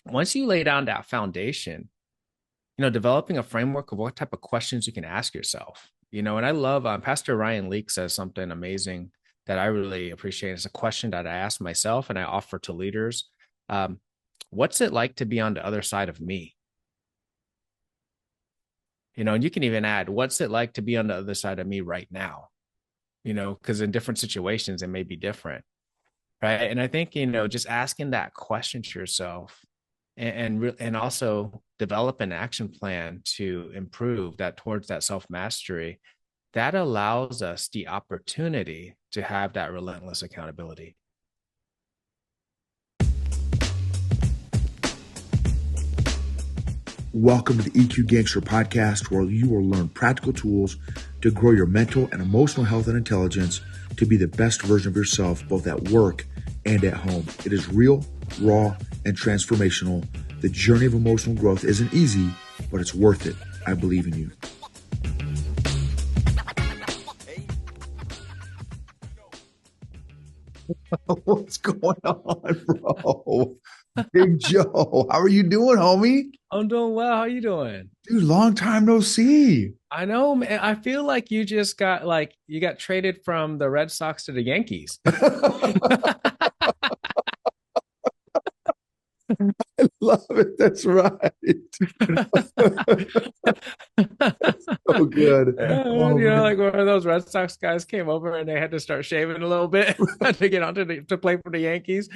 once you lay down that foundation, developing a framework of what type of questions you can ask yourself, and I love Pastor Ryan Leake says something amazing that I really appreciate. It's a question that I ask myself and I offer to leaders. Um, what's it like to be on the other side of me? And you can even add, what's it like to be on the other side of me right now? Because in different situations, it may be different. Right. And I think, just asking that question to yourself and also develop an action plan to improve that towards that self mastery, that allows us the opportunity to have that relentless accountability. Welcome to the EQ Gangster podcast, where you will learn practical tools to grow your mental and emotional health and intelligence to be the best version of yourself, both at work and at home. It is real, raw, and transformational. The journey of emotional growth isn't easy, but it's worth it. I believe in you. What's going on, bro? Big Joe, how are you doing, homie? I'm doing well. How are you doing? Dude, long time no see. I know, man. I feel like you got traded from the Red Sox to the Yankees. Love it. That's right. So good. Oh Like man. one of those Red Sox guys came over and they had to start shaving a little bit to get to play for the Yankees.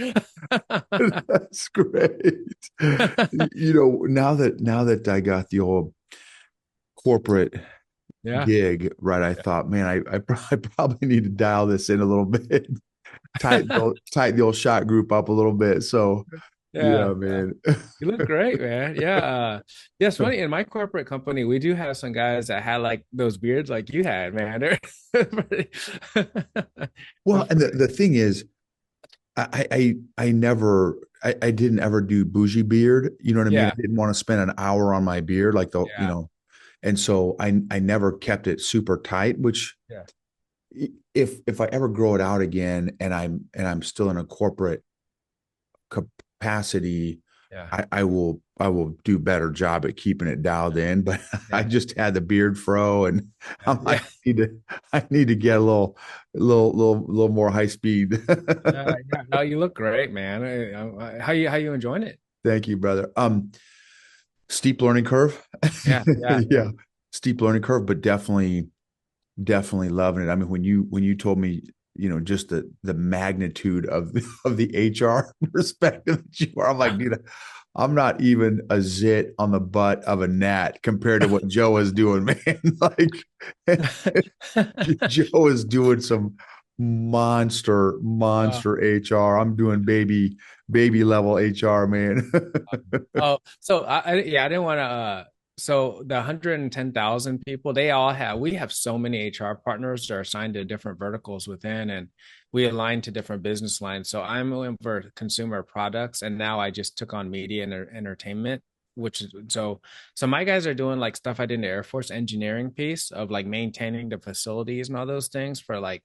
That's great. Now that I got the old corporate Yeah. gig, right, I thought, man, I probably need to dial this in a little bit, tighten the old shot group up a little bit. So Yeah. yeah, man. You look great, man. Yeah. Yeah, it's funny. In my corporate company, we do have some guys that had like those beards like you had, man. Well, and the thing is, I didn't ever do bougie beard. You know what I mean? Yeah. I didn't want to spend an hour on my beard, like Yeah. and so I never kept it super tight, which Yeah. if I ever grow it out again and I'm still in a corporate capacity, Yeah. I will do a better job at keeping it dialed in. But I Yeah. just had the beard fro, and I'm Yeah. like, I need to get a little more high speed. Yeah. No, you look great, man. How you enjoying it? Thank you, brother. Steep learning curve. Yeah. Yeah. Yeah. Yeah, steep learning curve, but definitely loving it. I mean, when you told me, just the magnitude of of the HR perspective that you are, I'm like, dude, I'm not even a zit on the butt of a gnat compared to what Joe is doing, man. Like Joe is doing some Uh, monster HR. I'm doing baby level HR, man. oh, so yeah, I didn't want to. So the 110,000 people, we have so many HR partners that are assigned to different verticals within, and we align to different business lines. So I'm in for consumer products, and now I just took on media and entertainment, which is so my guys are doing like stuff I did in the Air Force engineering piece of like maintaining the facilities and all those things for like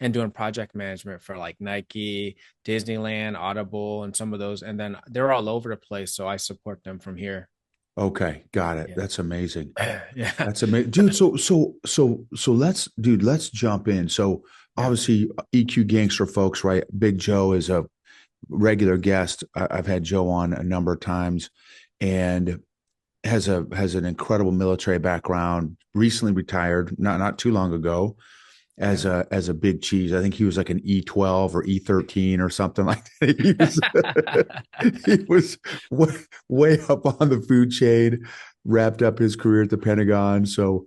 and doing project management for like Nike, Disneyland, Audible, and some of those. And then they're all over the place. So I support them from here. Okay, got it. Yeah. That's amazing. Yeah. That's amazing, dude. So let's jump in. So Yeah. obviously, EQ Gangster folks, right? Big Joe is a regular guest. I've had Joe on a number of times, and has an incredible military background. Recently retired, not too long ago, Yeah. as a big cheese. I think he was like an E12 or E13 or something like that. He was way up on the food chain. Wrapped up his career at the Pentagon. So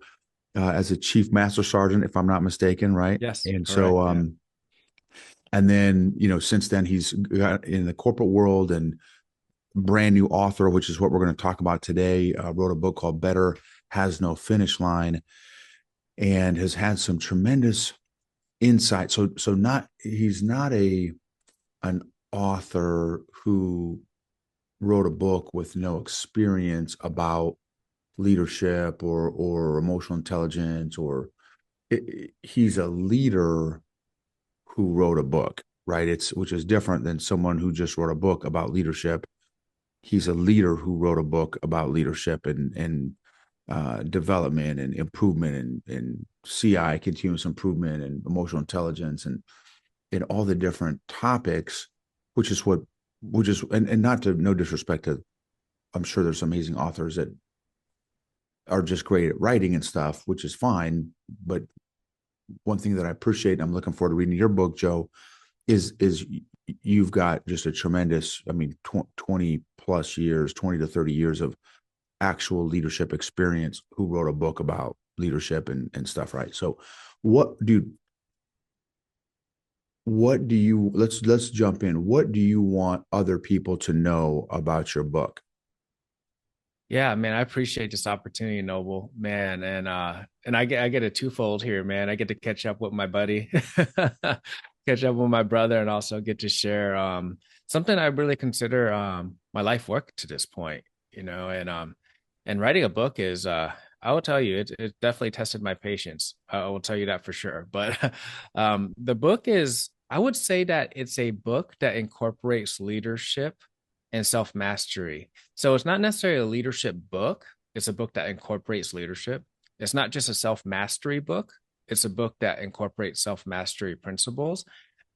as a chief master sergeant, if I'm not mistaken, right? Yes. And so Correct. Yeah. and then since then he's got in the corporate world, and brand new author, which is what we're going to talk about today. Wrote a book called Better Has No Finish Line, and has had some tremendous insight. So not he's not an author who wrote a book with no experience about leadership or emotional intelligence, or he's a leader who wrote a book, right? It's which is different than someone who just wrote a book about leadership. he's a leader who wrote a book about leadership and development and improvement and CI, continuous improvement, and emotional intelligence, and all the different topics, which is what, which is, and not to, no disrespect to, I'm sure there's amazing authors that are just great at writing and stuff, which is fine. But one thing that I appreciate, and I'm looking forward to reading your book, Joe, is you've got just a tremendous, I mean, 20 plus years, 20 to 30 years of actual leadership experience, who wrote a book about leadership and stuff, right? So what, dude, what do you, let's jump in. What do you want other people to know about your book? Yeah, man, I appreciate this opportunity, Noble, man. And I get a twofold here, man. I get to catch up with my buddy, catch up with my brother, and also get to share something I really consider my life work to this point, and writing a book is I will tell you, it definitely tested my patience. I will tell you that for sure. But the book is, I would say that it's a book that incorporates leadership and self mastery. So it's not necessarily a leadership book. It's a book that incorporates leadership. It's not just a self mastery book. It's a book that incorporates self mastery principles.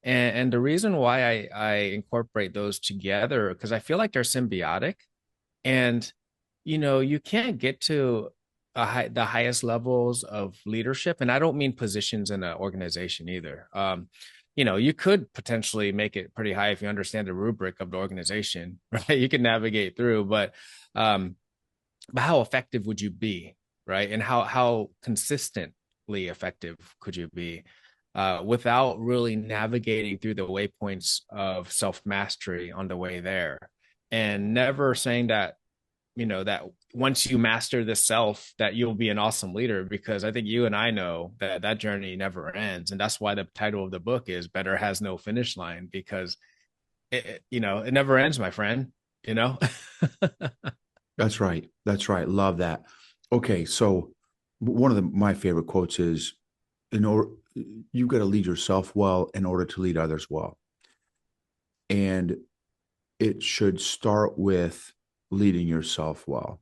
And the reason why I incorporate those together, because I feel like they're symbiotic. And, you can't get to the highest levels of leadership. And I don't mean positions in an organization either. You could potentially make it pretty high if you understand the rubric of the organization, right? You can navigate through, um, but how effective would you be, right? And how consistently effective could you be without really navigating through the waypoints of self mastery on the way there, and never saying that that once you master the self that you'll be an awesome leader, because I think you and I know that that journey never ends, and that's why the title of the book is Better Has No Finish Line, because it never ends, my friend. you know That's right. That's right. Love that. Okay, so one of my favorite quotes is, in order, you've got to lead yourself well in order to lead others well. And it should start with leading yourself well.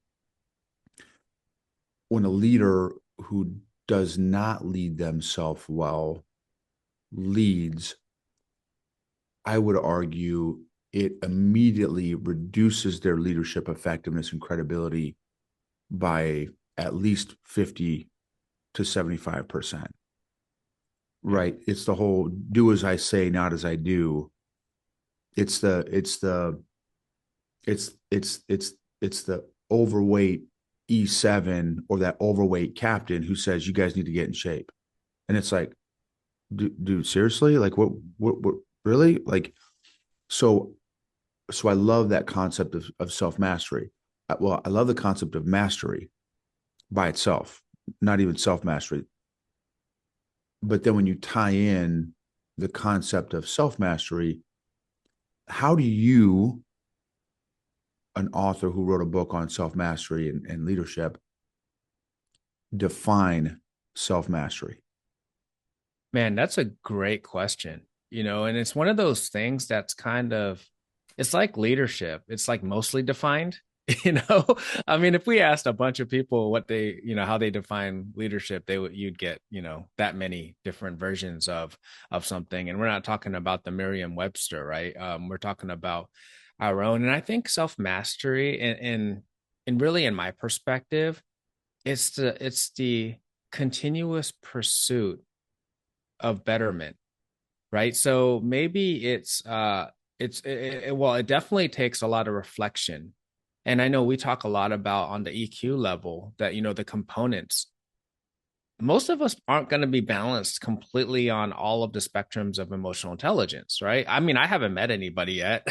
When a leader who does not lead themselves well leads, I would argue it immediately reduces their leadership effectiveness and credibility by at least 50 to 75%. Yeah. Right. It's the whole do as I say, not as I do. It's the overweight E7 or that overweight captain who says you guys need to get in shape. And it's like, dude, seriously? Like what really? Like, so, so I love that concept of self-mastery. Well, I love the concept of mastery by itself, not even self-mastery. But then when you tie in the concept of self-mastery, how do you, an author who wrote a book on self-mastery and leadership, define self-mastery? Man, that's a great question. And it's one of those things that's kind of, it's like leadership. It's like mostly defined. you know I mean, if we asked a bunch of people what they, how they define leadership, you'd get, that many different versions of something. And we're not talking about the Merriam-Webster, right? We're talking about our own. And I think self-mastery and really, in my perspective, it's the continuous pursuit of betterment, right? So maybe well, it definitely takes a lot of reflection. And I know we talk a lot about on the EQ level that, the components, most of us aren't going to be balanced completely on all of the spectrums of emotional intelligence, right? I mean, I haven't met anybody yet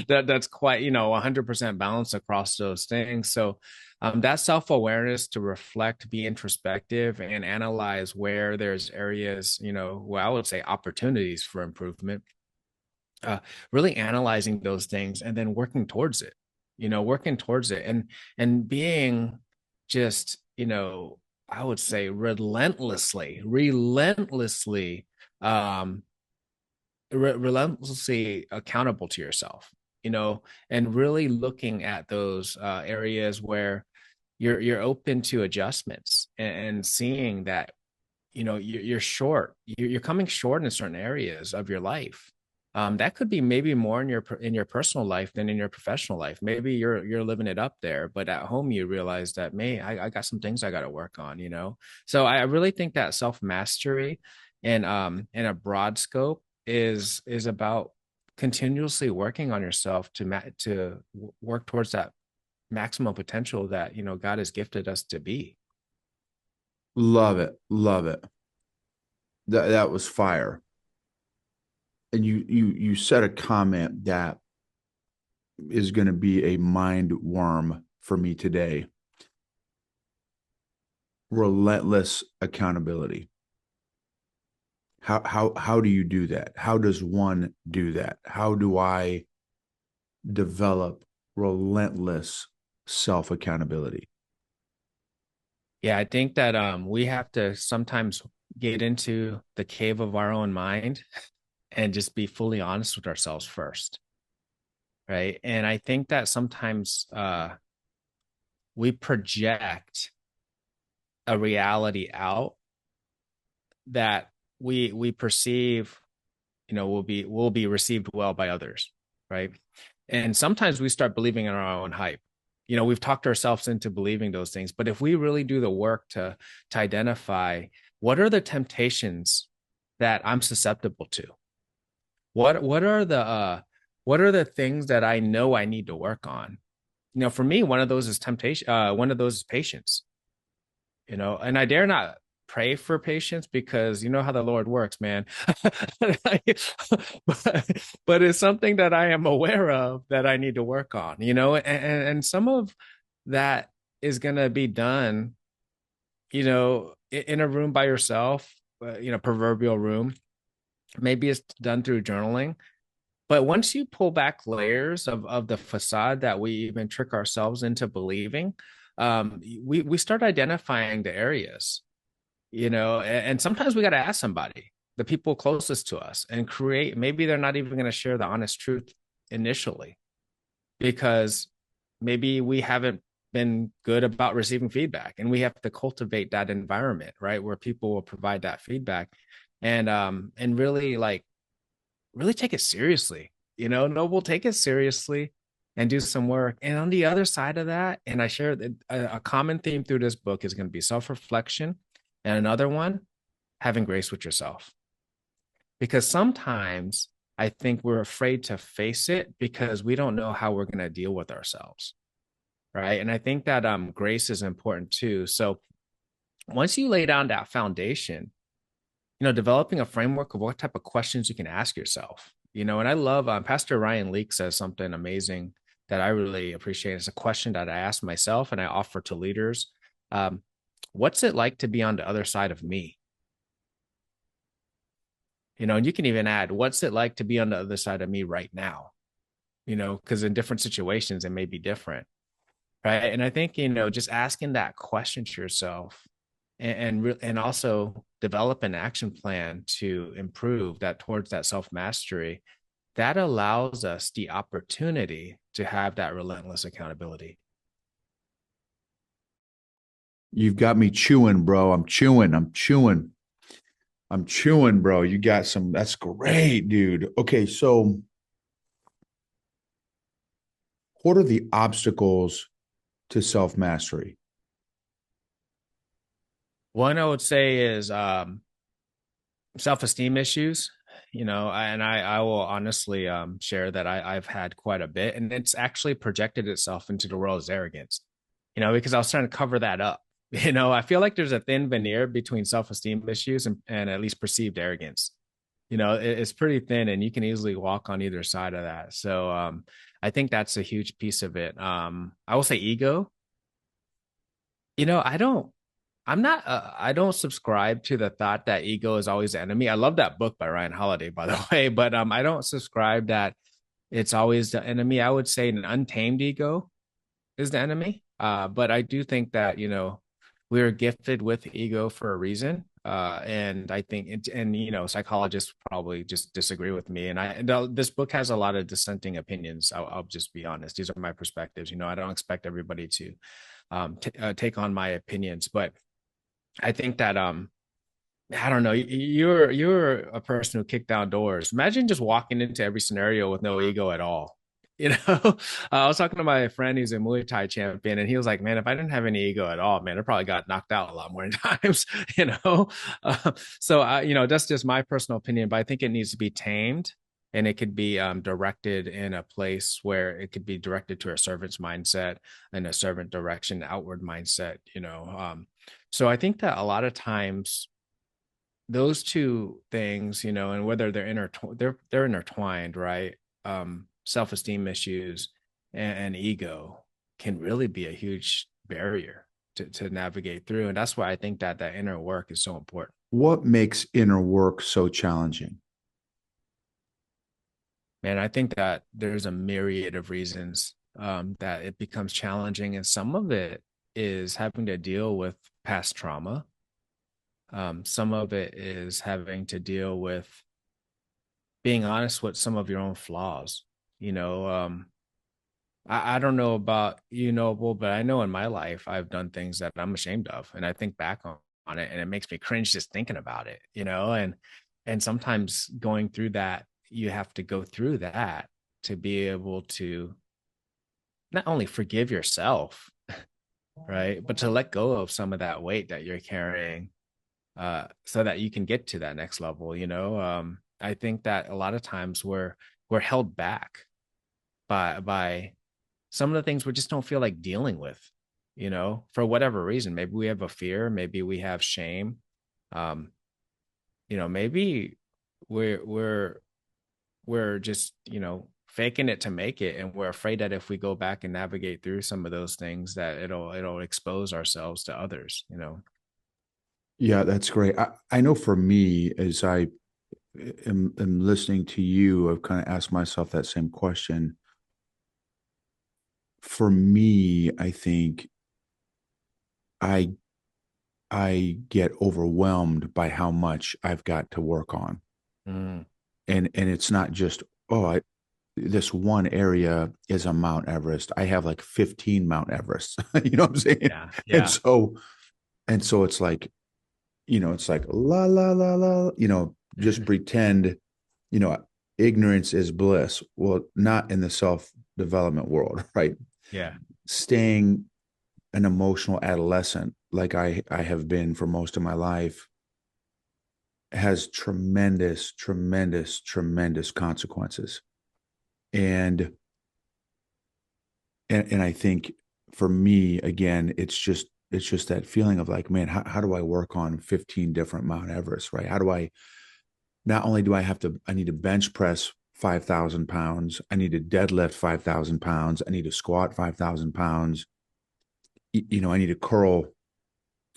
that's quite, 100% balanced across those things. So that self-awareness to reflect, be introspective, and analyze where there's areas, where I would say opportunities for improvement, uh, really analyzing those things and then working towards it and being just, I would say relentlessly, relentlessly accountable to yourself. and really looking at those areas where you're open to adjustments, and seeing that you're short, you're coming short in certain areas of your life. That could be maybe more in your personal life than in your professional life. Maybe you're living it up there, but at home you realize that, man, I got some things I got to work on. So I really think that self mastery and in a broad scope is about continuously working on yourself to work towards that maximum potential that God has gifted us to be. Love it. Love it. That was fire. And you said a comment that is going to be a mind worm for me today. Relentless accountability. How do you do that? How does one do that? How do I develop relentless self accountability? Yeah, I think that we have to sometimes get into the cave of our own mind and just be fully honest with ourselves first, right? And I think that sometimes we project a reality out that we perceive, will be received well by others, right? And sometimes we start believing in our own hype. We've talked ourselves into believing those things, but if we really do the work to identify what are the temptations that I'm susceptible to, what are the things that I know I need to work on. For me, one of those is temptation. One of those is patience. And I dare not pray for patience, because you know how the Lord works, man. but it's something that I am aware of that I need to work on, and some of that is going to be done, in a room by yourself, proverbial room. Maybe it's done through journaling. But once you pull back layers of the facade that we even trick ourselves into believing, we start identifying the areas, and sometimes we got to ask somebody, the people closest to us, and create. Maybe they're not even going to share the honest truth initially, because maybe we haven't been good about receiving feedback, and we have to cultivate that environment, right, where people will provide that feedback, and really, like, really take it seriously. No, we'll take it seriously and do some work. And on the other side of that, and I share that a common theme through this book is going to be self-reflection, and another one, having grace with yourself. Because sometimes I think we're afraid to face it because we don't know how we're going to deal with ourselves, right? And I think that grace is important too. So once you lay down that foundation, developing a framework of what type of questions you can ask yourself, and I love Pastor Ryan Leake says something amazing that I really appreciate. It's a question that I ask myself and I offer to leaders. What's it like to be on the other side of me? And you can even add, what's it like to be on the other side of me right now? Because in different situations, it may be different. Right. And I think, just asking that question to yourself, and also develop an action plan to improve that towards that self mastery, that allows us the opportunity to have that relentless accountability. You've got me chewing, bro. I'm chewing. I'm chewing. I'm chewing, bro. You got some. That's great, dude. Okay, so what are the obstacles to self mastery? One I would say is self-esteem issues, and I will honestly share that I've had quite a bit, and it's actually projected itself into the world as arrogance, because I was trying to cover that up. I feel like there's a thin veneer between self-esteem issues and at least perceived arrogance. It's pretty thin, and you can easily walk on either side of that. So I think that's a huge piece of it. I will say ego. I don't I don't subscribe to the thought that ego is always the enemy. I love that book by Ryan Holiday, by the way, but I don't subscribe that it's always the enemy. I would say an untamed ego is the enemy. But I do think that, we're gifted with ego for a reason. And I think and psychologists probably just disagree with me. This book has a lot of dissenting opinions. I'll just be honest. These are my perspectives. I don't expect everybody to take on my opinions, but I think that I don't know. You're a person who kicked down doors. Imagine just walking into every scenario with no ego at all. I was talking to my friend who's a Muay Thai champion, and he was like, "Man, if I didn't have any ego at all, man, I probably got knocked out a lot more times." You know, so that's just my personal opinion, but I think it needs to be tamed, and it could be directed in a place where it could be directed to a servant's mindset and a servant direction, outward mindset. So I think that a lot of times those two things, and whether they're intertwined, right? Self-esteem issues and ego can really be a huge barrier to navigate through. And that's why I think that inner work is so important. What makes inner work so challenging? Man, I think that there's a myriad of reasons that it becomes challenging. And some of it is having to deal with past trauma. Some of it is having to deal with being honest with some of your own flaws. I don't know about Bull, but I know in my life I've done things that I'm ashamed of, and I think back on it, and it makes me cringe just thinking about it. And sometimes going through that, you have to go through that to be able to not only forgive yourself, right, but to let go of some of that weight that you're carrying, so that you can get to that next level. I think that a lot of times we're held back by some of the things we just don't feel like dealing with, for whatever reason. Maybe we have a fear, maybe we have shame. um Maybe we're just faking it to make it, and we're afraid that if we go back and navigate through some of those things, that it'll expose ourselves to others. Yeah, that's great. I know for me, as I am listening to you, I've kind of asked myself that same question. For me, I think I I get overwhelmed by how much I've got to work on. Mm, And it's not just, oh, this one area is a Mount Everest. I have like 15 Mount Everests. You know what I'm saying? yeah, And yeah. so it's like, it's like la la la la, just pretend, you know, ignorance is bliss. Well, not in the self-development world, right? Yeah. Staying an emotional adolescent like I have been for most of my life has tremendous, tremendous, tremendous consequences. And and I think for me, again, it's just that feeling of like, man, how do I work on 15 different Mount Everest, right? How do I not only do I need to bench press 5,000 pounds, I need to deadlift 5,000 pounds, I need to squat 5,000 pounds, I need to curl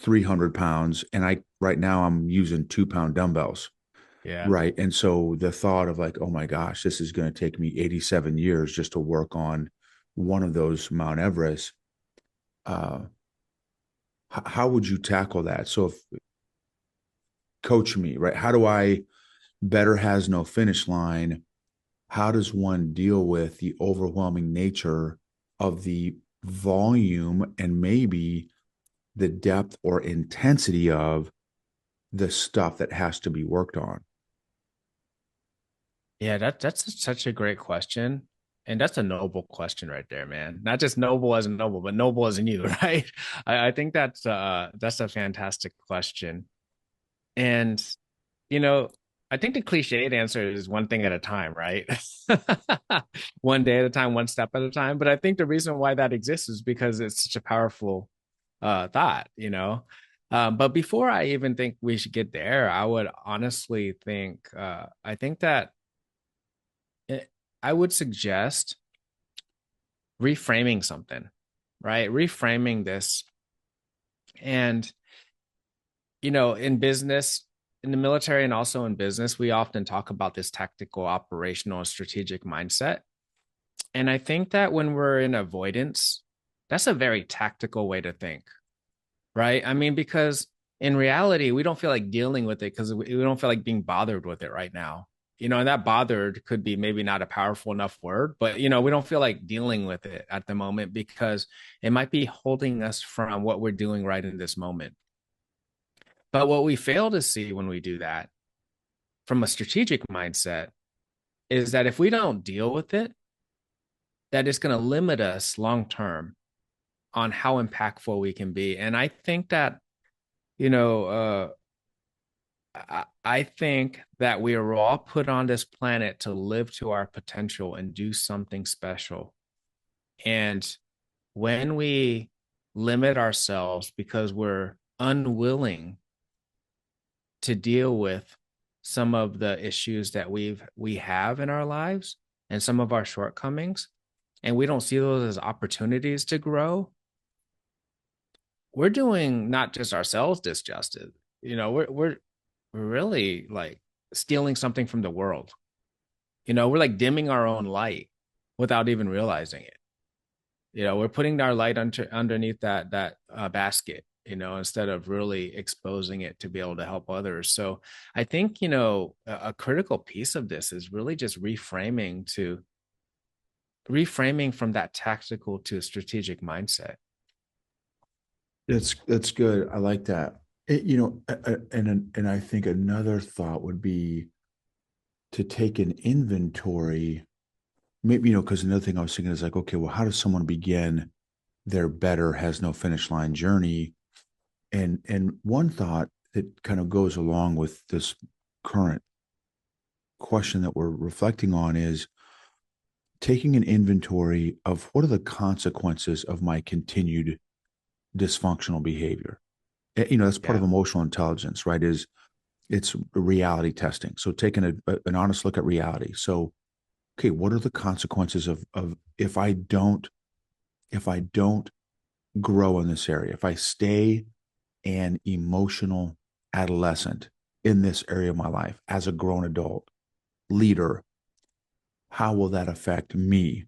300 pounds. And right now I'm using 2 pound dumbbells. Yeah. Right. And so the thought of like, oh my gosh, this is going to take me 87 years just to work on one of those Mount Everest. Uh, how would you tackle that? So, if coach me, right? How do I better has no finish line? How does one deal with the overwhelming nature of the volume and maybe the depth or intensity of the stuff that has to be worked on? Yeah, that's such a great question. And that's a noble question right there, man. Not just noble as a noble, but noble as in you, right? I think that's a fantastic question. And you know, I think the cliched answer is one thing at a time, right? One day at a time, one step at a time. But I think the reason why that exists is because it's such a powerful thought. But before I even think we should get there, I would honestly think I think that I would suggest reframing something, right? Reframing this. And, in business, in the military, and also in business, we often talk about this tactical, operational, and strategic mindset. And I think that when we're in avoidance, that's a very tactical way to think, right? I mean, because in reality, we don't feel like dealing with it because we don't feel like being bothered with it right now. And that bothered could be maybe not a powerful enough word, but we don't feel like dealing with it at the moment because it might be holding us from what we're doing right in this moment. But what we fail to see when we do that from a strategic mindset is that if we don't deal with it, that it's going to limit us long term on how impactful we can be. And I think that, you know, I think that we are all put on this planet to live to our potential and do something special. And when we limit ourselves because we're unwilling to deal with some of the issues that we have in our lives and some of our shortcomings, and we don't see those as opportunities to grow, we're doing not just ourselves disjustice. We're really like stealing something from the world. We're like dimming our own light without even realizing it. We're putting our light underneath that basket, instead of really exposing it to be able to help others. So I think, a critical piece of this is really just reframing from that tactical to a strategic mindset. That's good. I like that. And I think another thought would be to take an inventory. Maybe because another thing I was thinking is like, okay, well, how does someone begin their better has no finish line journey? And one thought that kind of goes along with this current question that we're reflecting on is taking an inventory of what are the consequences of my continued dysfunctional behavior. That's part of Yeah. emotional intelligence, right? It's reality testing. So taking an honest look at reality. So, okay, what are the consequences of if I don't grow in this area, if I stay an emotional adolescent in this area of my life as a grown adult leader, how will that affect me?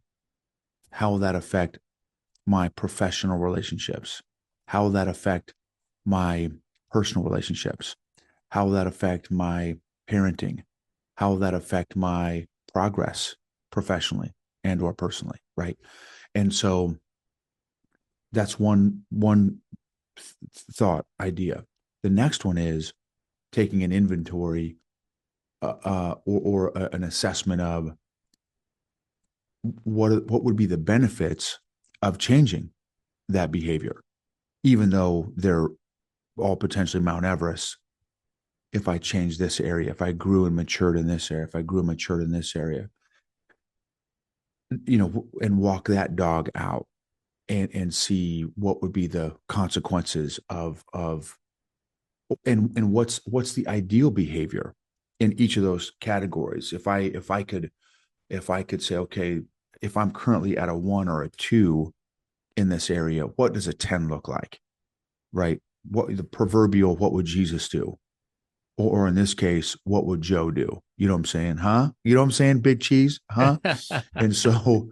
How will that affect my professional relationships? How will that affect my personal relationships? How will that affect my parenting? How will that affect my progress professionally and or personally, right? And so that's one thought idea. The next one is taking an inventory or an assessment of what would be the benefits of changing that behavior, even though they're all potentially Mount Everest. If I change this area, if I grew and matured in this area, if I grew and matured in this area, and walk that dog out and see what would be the consequences of and what's the ideal behavior in each of those categories. If I could say, okay, if I'm currently at a 1 or a 2 in this area, what does a 10 look like? Right? What the proverbial, what would Jesus do? Or in this case, what would Joe do? You know what I'm saying? Huh? You know what I'm saying? Big cheese? Huh? And so,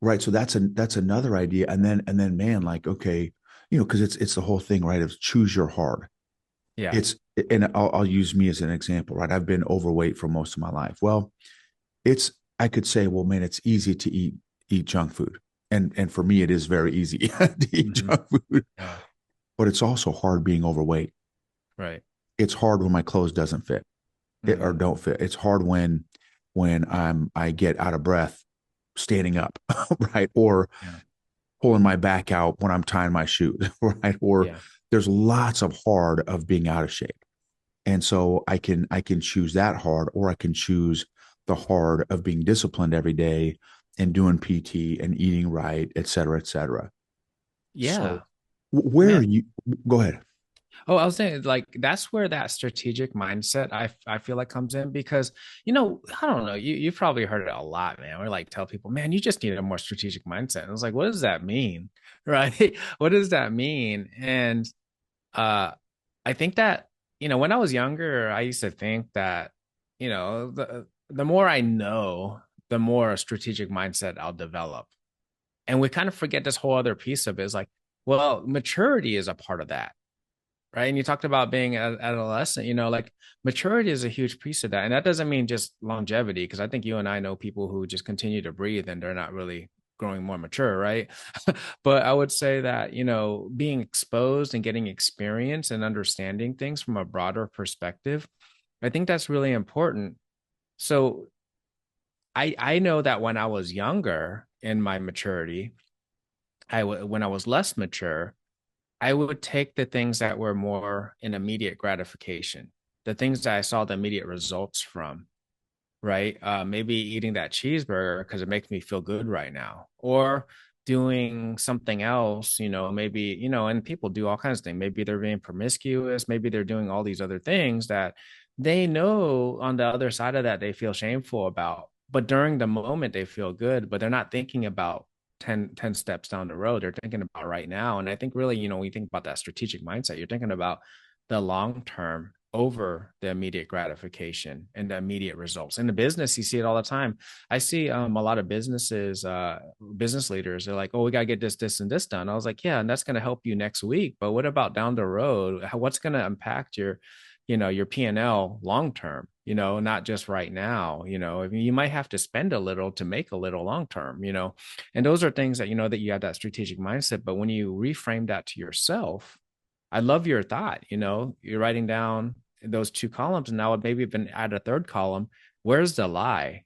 right. So that's another idea. And then man, like, okay, because it's the whole thing, right? Of choose your hard. Yeah. It's and I'll use me as an example, right? I've been overweight for most of my life. Well, it's I could say, well, man, it's easy to eat junk food. And for me, it is very easy to eat Hmm. junk food. Yeah. But it's also hard being overweight. Right. It's hard when my clothes doesn't fit or Hmm. don't fit. It's hard when I get out of breath standing up, right? Or Yeah. pulling my back out when I'm tying my shoes, right? Or Yeah. there's lots of hard of being out of shape. And so I can choose that hard, or I can choose the hard of being disciplined every day and doing PT and eating right, et cetera, et cetera. So Yeah. where are Man. you? Go ahead. Oh, I was saying like that's where that strategic mindset I feel like comes in because I don't know, you've probably heard it a lot, man. We're like tell people, man, you just need a more strategic mindset. And I was like, what does that mean? Right? What does that mean? And uh I think that, when I was younger, I used to think that, the more I know, the more strategic mindset I'll develop. And we kind of forget this whole other piece of it is like, well, maturity is a part of that. right? And you talked about being an adolescent, like maturity is a huge piece of that. And that doesn't mean just longevity, because I think you and I know people who just continue to breathe and they're not really growing more mature, right? But I would say that, being exposed and getting experience and understanding things from a broader perspective, I think that's really important. So I know that when I was younger in my maturity, when I was less mature, I would take the things that were more in immediate gratification, the things that I saw the immediate results from, right? Maybe eating that cheeseburger because it makes me feel good right now, or doing something else, maybe, and people do all kinds of things. Maybe they're being promiscuous, maybe they're doing all these other things that they know on the other side of that they feel shameful about. But during the moment, they feel good, but they're not thinking about ten steps down the road. They're thinking about right now. And I think really, when you think about that strategic mindset, you're thinking about the long term over the immediate gratification and the immediate results. In the business, you see it all the time. I see a lot of business leaders, they're like, oh, we got to get this, and this done. I was like, yeah, and that's going to help you next week. But what about down the road? What's going to impact your P&L long term, not just right now. I mean, you might have to spend a little to make a little long term, and those are things that, that you have that strategic mindset. But when you reframe that to yourself, I love your thought. You're writing down those two columns, and now maybe even add a third column. Where's the lie?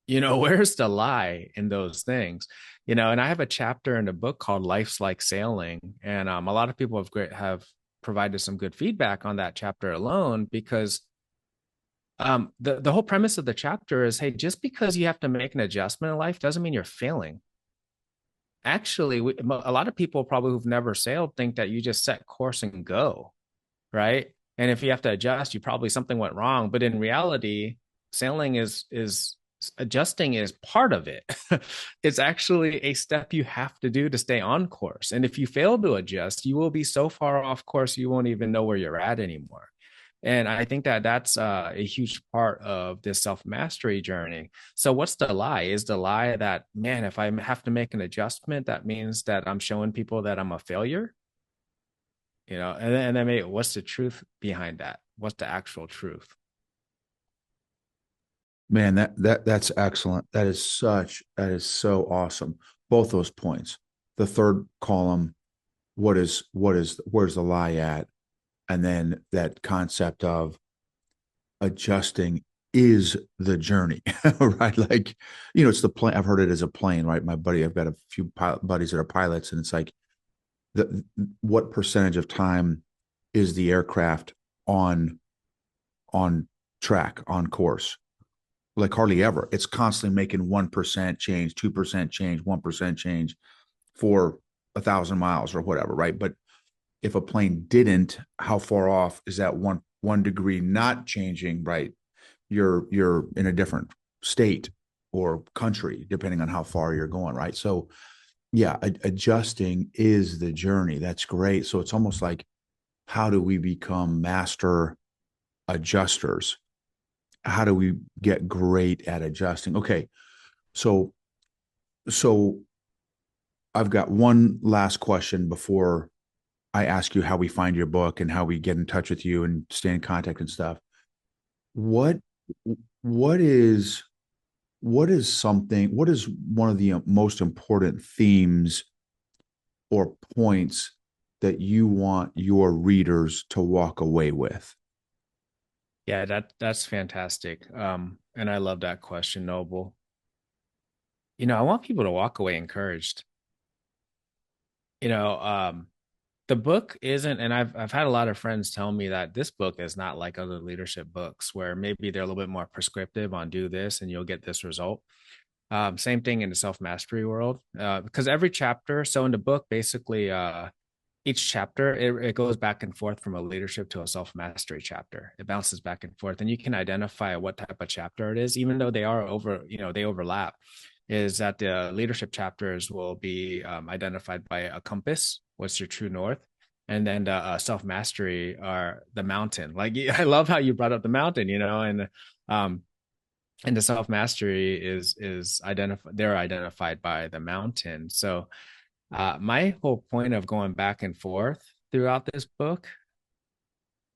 Where's the lie in those things? And I have a chapter in the book called Life's Like Sailing. And a lot of people have provided some good feedback on that chapter alone, because the whole premise of the chapter is, hey, just because you have to make an adjustment in life doesn't mean you're failing. Actually, a lot of people probably who've never sailed think that you just set course and go, right? And if you have to adjust, you probably something went wrong. But in reality, sailing is adjusting is part of it. It's actually a step you have to do to stay on course. And if you fail to adjust, you will be so far off course you won't even know where you're at anymore. And I think that that's a huge part of this self mastery journey. So, what's the lie? Is the lie that, man, if I have to make an adjustment, that means that I'm showing people that I'm a failure? And then maybe what's the truth behind that? What's the actual truth? Man, that's excellent. That is so awesome. Both those points. The third column, where's the lie at? And then that concept of adjusting is the journey, right? Like, it's the plane. I've heard it as a plane, right? I've got a few buddies that are pilots, and it's like, what percentage of time is the aircraft on on track, on course? Like hardly ever. It's constantly making 1% change, 2% change, 1% change for 1,000 miles or whatever, right? But if a plane didn't, how far off is that one degree not changing, right? You're in a different state or country, depending on how far you're going, right? So yeah, adjusting is the journey. That's great. So it's almost like, how do we become master adjusters? How do we get great at adjusting? Okay, so so I've got one last question before I ask you how we find your book and how we get in touch with you and stay in contact and stuff. What what is what is one of the most important themes or points that you want your readers to walk away with? Yeah, that's fantastic. And I love that question, Noble. I want people to walk away encouraged. You know, um, the book isn't, and I've had a lot of friends tell me that this book is not like other leadership books where maybe they're a little bit more prescriptive on do this and you'll get this result. Same thing in the self mastery world, because every chapter, so in the book, basically, each chapter it goes back and forth from a leadership to a self mastery chapter. It bounces back and forth, and you can identify what type of chapter it is, even though they overlap. Is that the leadership chapters will be identified by a compass, what's your true north, and then the self mastery are the mountain. Like I love how you brought up the mountain, um, and the self mastery is identified. They're identified by the mountain. So my whole point of going back and forth throughout this book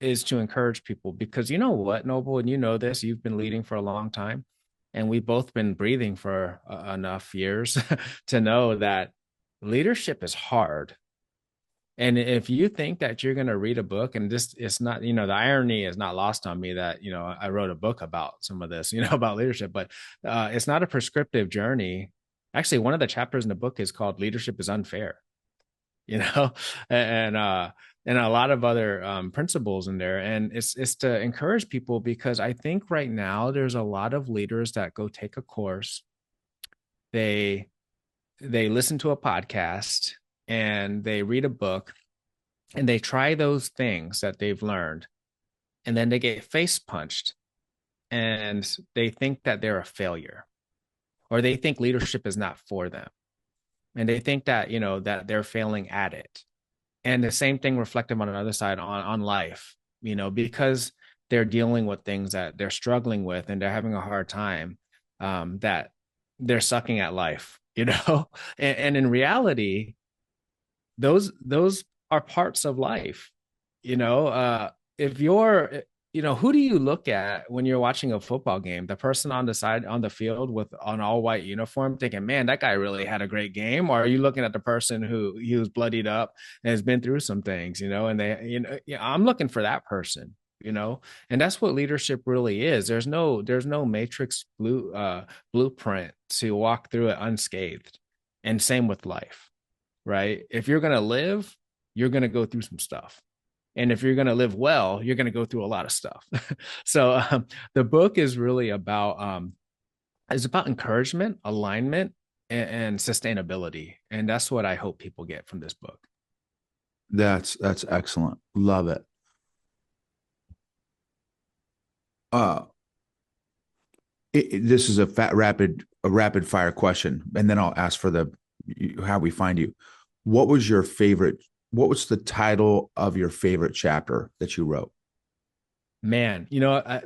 is to encourage people, because you know what, Noble, and you know this, you've been leading for a long time, and we've both been breathing for enough years to know that leadership is hard. And if you think that you're going to read a book, and this, it's not, the irony is not lost on me that, I wrote a book about some of this, about leadership, but it's not a prescriptive journey. Actually, one of the chapters in the book is called Leadership is Unfair, you know, and, and a lot of other principles in there. And it's to encourage people, because I think right now there's a lot of leaders that go take a course, they listen to a podcast, and they read a book, and they try those things that they've learned, and then they get face punched, and they think that they're a failure, or they think leadership is not for them, and they think that that they're failing at it. And the same thing reflective on another side on life, because they're dealing with things that they're struggling with, and they're having a hard time, that they're sucking at life, and in reality, those are parts of life. If you're, who do you look at when you're watching a football game? The person on the side on the field with an all white uniform, thinking, man, that guy really had a great game? Or are you looking at the person who he was bloodied up and has been through some things, and they, I'm looking for that person, and that's what leadership really is. There's no matrix blueprint to walk through it unscathed. And same with life, right? If you're going to live, you're going to go through some stuff. And if you're going to live well, you're going to go through a lot of stuff. So the book is really about, it's about encouragement, alignment, and sustainability. And that's what I hope people get from this book. That's excellent. Love it. Uh, this is a rapid fire question, and then I'll ask for the how we find you. What was the title of your favorite chapter that you wrote? Man,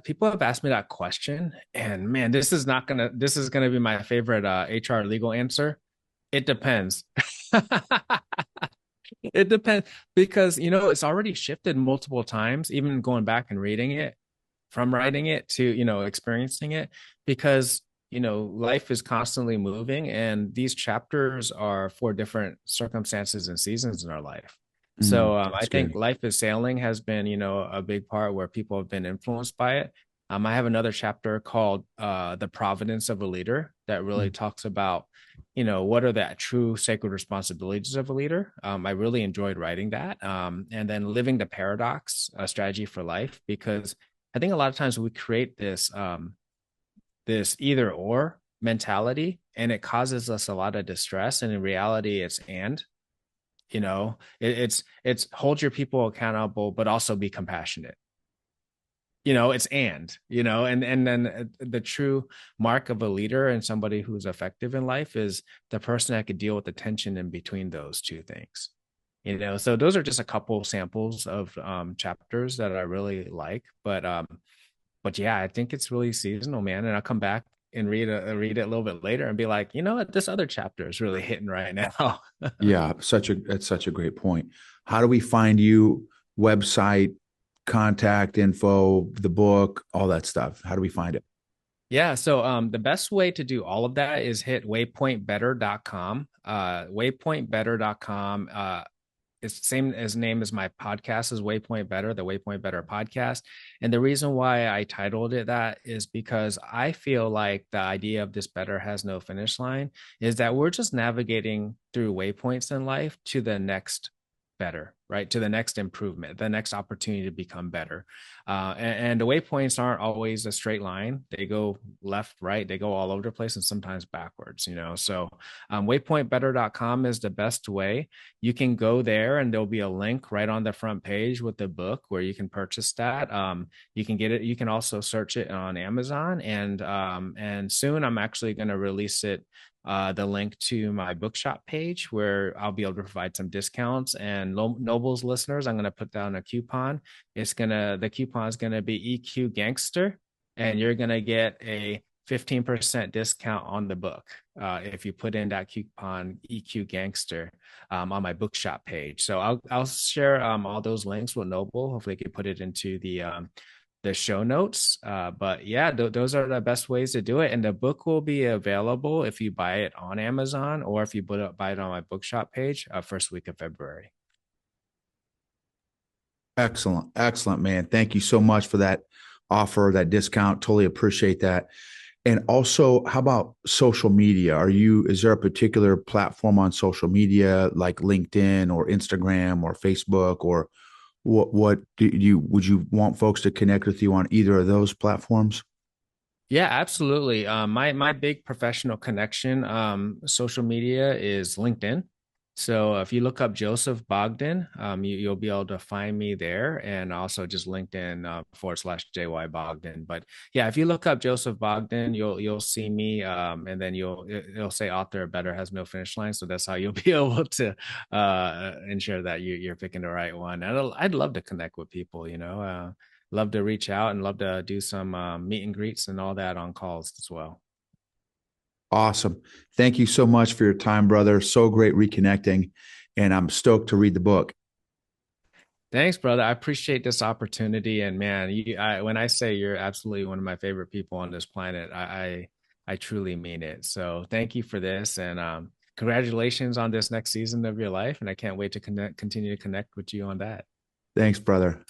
people have asked me that question, and man, this is gonna be my favorite HR legal answer. It depends. It depends, because it's already shifted multiple times, even going back and reading it, from writing it to experiencing it, because life is constantly moving, and these chapters are for different circumstances and seasons in our life. So I That's think good. Life is Sailing has been a big part where people have been influenced by it. I have another chapter called The Providence of a Leader, that really Mm. talks about what are the true sacred responsibilities of a leader. I really enjoyed writing that. And then Living the Paradox, a strategy for life, because I think a lot of times we create this either or mentality, and it causes us a lot of distress. And in reality, it's it's hold your people accountable, but also be compassionate. It's and then the true mark of a leader and somebody who's effective in life is the person that could deal with the tension in between those two things. So those are just a couple of samples of chapters that I really like. But yeah, I think it's really seasonal, man. And I'll come back and read it a little bit later and be like, what, this other chapter is really hitting right now. Yeah, that's such a great point. How do we find you? Website, contact info, the book, all that stuff. How do we find it? Yeah, so the best way to do all of that is hit waypointbetter.com. Waypointbetter.com. It's the same as name as my podcast is Waypoint Better, the Waypoint Better podcast. And the reason why I titled it that is because I feel like the idea of this better has no finish line, is that we're just navigating through waypoints in life to the next better, right? To the next improvement, the next opportunity to become better. And the waypoints aren't always a straight line. They go left, right. They go all over the place, and sometimes backwards, So waypointbetter.com is the best way. You can go there, and there'll be a link right on the front page with the book where you can purchase that. You can get it. You can also search it on Amazon, and soon I'm actually going to release it, the link to my bookshop page, where I'll be able to provide some discounts. And Nobles listeners, I'm going to put down a coupon. The coupon is going to be EQ Gangster, and you're going to get a 15% discount on the book if you put in that coupon EQ Gangster on my bookshop page. So I'll share all those links with Noble. Hopefully, I can put it into the show notes. But yeah, those are the best ways to do it. And the book will be available if you buy it on Amazon or if you buy it on my bookshop page first week of February. Excellent. Excellent, man. Thank you so much for that offer, that discount. Totally appreciate that. And also, how about social media? Is there a particular platform on social media like LinkedIn or Instagram or Facebook, or would you want folks to connect with you on either of those platforms? Yeah, absolutely. My big professional connection, social media is LinkedIn. So if you look up Joseph Bogdan, you'll be able to find me there, and also just LinkedIn / JY Bogdan. But yeah, if you look up Joseph Bogdan, you'll see me, and then it'll say author Better Has No Finish Line. So that's how you'll be able to ensure that you're picking the right one. And I'd love to connect with people, love to reach out and love to do some meet and greets and all that on calls as well. Awesome. Thank you so much for your time, brother. So great reconnecting. And I'm stoked to read the book. Thanks, brother. I appreciate this opportunity. And man, when I say you're absolutely one of my favorite people on this planet, I truly mean it. So thank you for this, and congratulations on this next season of your life. And I can't wait to continue to connect with you on that. Thanks, brother.